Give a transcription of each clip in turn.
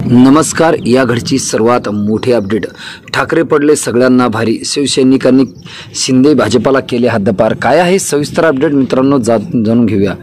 नमस्कार. या घडची सर्वात मोठी अपडेट. ठाकरे पडले सगळ्यांना भारी, शिवसैनिकांनी शिंदे भाजपाला केले हद्दपार. काय आहे सविस्तर अपडेट मित्रांनो, जाणून घेऊया.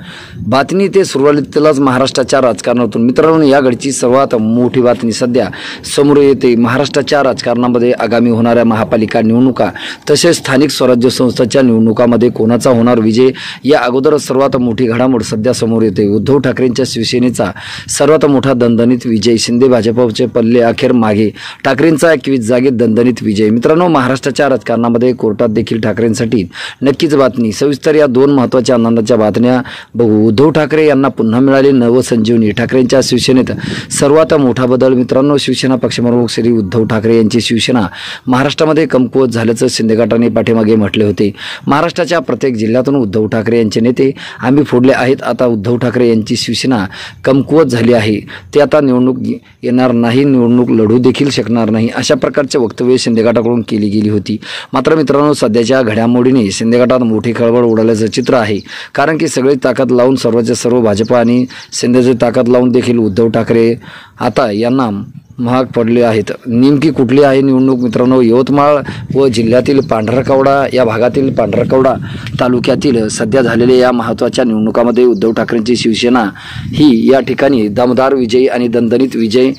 बातमी ते सुरुवातीलाच महाराष्ट्राच्या राजकारणातून. मित्रांनो, या घडची सर्वात मोठी बातमी सध्या समोर येते. महाराष्ट्राच्या राजकारणामध्ये आगामी होणाऱ्या महापालिका निवडणुका तसेच स्थानिक स्वराज्य संस्थांच्या निवडणुकामध्ये कोणाचा होणार विजय, या अगोदर सर्वात मोठी घडामोड सध्या समोर येते. उद्धव ठाकरेंच्या शिवसेनेचा सर्वात मोठा दणदणीत विजय. शिंदे भाजपचे पल्ले अखेर मागे, ठाकरेंचा 21 जागेत दणदणीत विजय. मित्रांनो, महाराष्ट्राच्या राजकारणामध्ये कोर्टात देखील ठाकरेंसाठी नक्कीच बातमी. सविस्तर या दोन महत्त्वाच्या आनंदाच्या बातम्या बघू. उद्धव ठाकरे यांना पुन्हा मिळाली नवसंजीवनी. ठाकरेंच्या शिवसेनेत सर्वात मोठा बदल. मित्रांनो, शिवसेना पक्षप्रमुख श्री उद्धव ठाकरे यांची शिवसेना महाराष्ट्रामध्ये कमकुवत झाल्याचं शिंदे गटाने पाठीमागे म्हटले होते. महाराष्ट्राच्या प्रत्येक जिल्ह्यातून उद्धव ठाकरे यांचे नेते आम्ही फोडले आहेत. आता उद्धव ठाकरे यांची शिवसेना कमकुवत झाली आहे. ते आता निवडणूक येणार नाही, निवडणूक लढू देखील शकणार नाही, अशा प्रकारचे वक्तव्य शिंदे गटाकडून केली गेली होती. मात्र मित्रांनो, सध्याच्या घडामोडीने शिंदे गटात मोठी खळबळ उडाल्याचं चित्र आहे. कारण की सगळी ताकद लावून सर्वच्या सर्व भाजप आणि शिंदेची ताकद लावून देखील उद्धव ठाकरे आता यांना महाग पडले आहेत. नेमकी कुठली आहे निवडणूक मित्रांनो? यवतमाळ व जिल्ह्यातील पांढरकवडा या भागातील पांढरकवडा तालुक्यातील सध्या झालेल्या या महत्त्वाच्या निवडणुकामध्ये उद्धव ठाकरेंची शिवसेना ही या ठिकाणी दमदार विजयी आणि दणदणीत विजय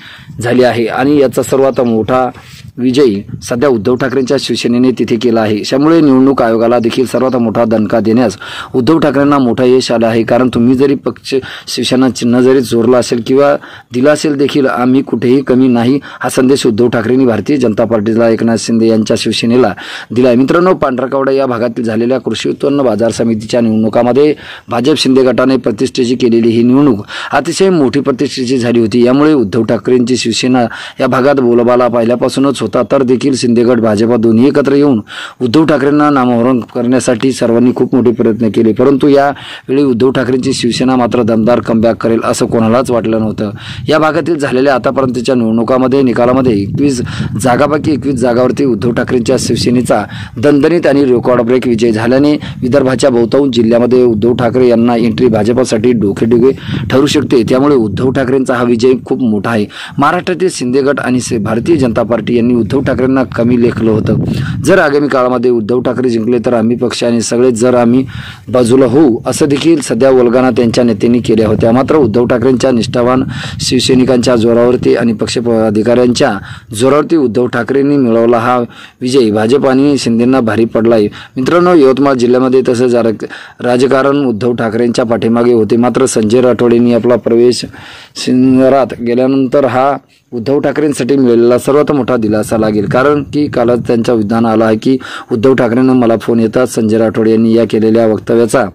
झाली आहे. आणि याचा सर्वात मोठा विजयी सध्या उद्धव ठाकरेंच्या शिवसेनेने तिथे केला आहे. त्यामुळे निवडणूक आयोगाला देखील सर्वात मोठा दणका देण्यास उद्धव ठाकरेंना मोठा यश आलं आहे. कारण तुम्ही जरी पक्ष शिवसेना चिन्ह जरी चोरला असेल किंवा दिला असेल देखील आम्ही कुठेही कमी नाही, हा संदेश उद्धव ठाकरेंनी भारतीय जनता पार्टीला एकनाथ शिंदे यांच्या शिवसेनेला दिला आहे. मित्रांनो, पांढरकवडा या भागातील झालेल्या कृषी उत्पन्न बाजार समितीच्या निवडणुकामध्ये भाजप शिंदे गटाने प्रतिष्ठेची केलेली ही निवडणूक अतिशय मोठी प्रतिष्ठेची झाली होती. यामुळे उद्धव ठाकरेंची शिवसेना या भागात बोलबाला पहिल्यापासूनच होता. तर देखील शिंदे गट भाजप दोन्ही एकत्र येऊन उद्धव ठाकरेंना नामोहरम करण्यासाठी सर्वांनी खूप मोठे प्रयत्न केले. परंतु यावेळी उद्धव ठाकरेंची शिवसेना मात्र दमदार कमबॅक करेल असं कोणालाच वाटलं नव्हतं. या भागातील झालेल्या आतापर्यंतच्या निवडणुकामध्ये निकालामध्ये 21 जागापैकी 21 जागावरती उद्धव ठाकरेंच्या शिवसेनेचा दणदणीत आणि रेकॉर्ड ब्रेक विजय झाल्याने विदर्भाच्या बहुतांश जिल्ह्यामध्ये उद्धव ठाकरे यांना एंट्री भाजपसाठी डोकेडुखे ठरू शकते. त्यामुळे उद्धव ठाकरेंचा हा विजय खूप मोठा आहे. महाराष्ट्रातील शिंदे गट आणि भारतीय जनता पार्टी यांनी उद्धव ठाकरेंना कमी लेखलं होतं. जर आगामी काळामध्ये उद्धव ठाकरे जिंकले तर आम्ही पक्ष आणि सगळेच जर आम्ही बाजूला होऊ, असं देखील सध्या वल्गना त्यांच्या नेत्यांनी केल्या होत्या. मात्र उद्धव ठाकरेंच्या निष्ठावान शिवसैनिकांच्या जोरावरती आणि पक्ष अधिकाऱ्यांच्या जोरावरती उद्धव ठाकरेंनी मिळवला हा विजय भाजप आणि शिंदेंना भारी पडला आहे. मित्रांनो, यवतमाळ जिल्ह्यामध्ये तसंच राजकारण उद्धव ठाकरेंच्या पाठीमागे होते. मात्र संजय राठोडेंनी आपला प्रवेश शिंदरात गेल्यानंतर हा उद्धव ठाकरेंसाठी मिळालेला सर्वात मोठा दिलासा लागेल. कारण की कालच त्यांचा विधान आला आहे की उद्धव ठाकरेंना मला फोन येतात. संजय राठोड यांनी या केलेल्या वक्तव्याचा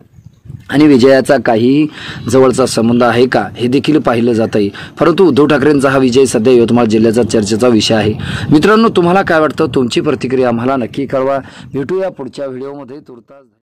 आणि विजयाचा काहीही जवळचा संबंध आहे का, हे देखील पाहिलं जात आहे. परंतु उद्धव ठाकरेंचा हा विजय सध्या यवतमाळ जिल्ह्याचा चर्चेचा विषय आहे. मित्रांनो, तुम्हाला काय वाटतं? तुमची प्रतिक्रिया आम्हाला नक्की कळवा. भेटूया पुढच्या व्हिडिओमध्ये. तुर्तास